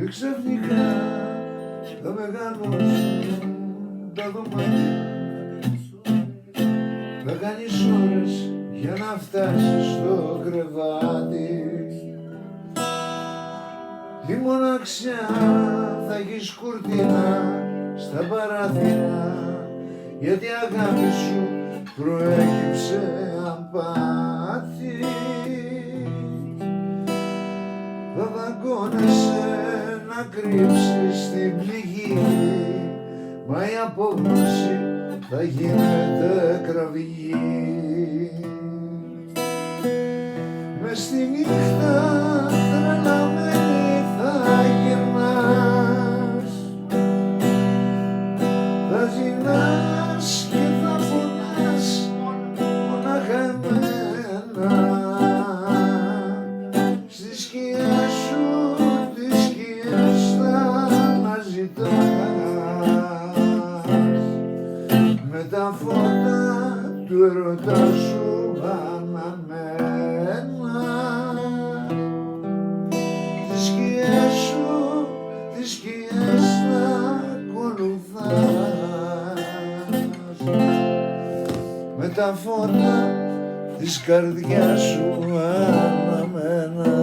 Και ξαφνικά θα μεγαλώσουν τα δωμάτια. Θα κάνεις ώρες για να φτάσεις στο κρεβάτι. Η μοναξιά θα έχεις κουρτίνα στα παράθυρα, γιατί η αγάπη σου προέκυψε απάτη. Θα δαγκώνεσαι να κρύψεις την πληγή, μα η απόγνωση θα γίνεται κραυγή. Μες στη νύχτα τρελαμένη θα γυρνάς, θα ζηνάς και θα πονάς μονάχα εμένα. Στις σκιές σου, τις σκιές θα αναζητάς, με τα φώτα του ερωτά σου αναμένα. Τις σκιές σου, τις σκιές θα ακολουθάς, με τα φώτα της καρδιάς σου αναμένα.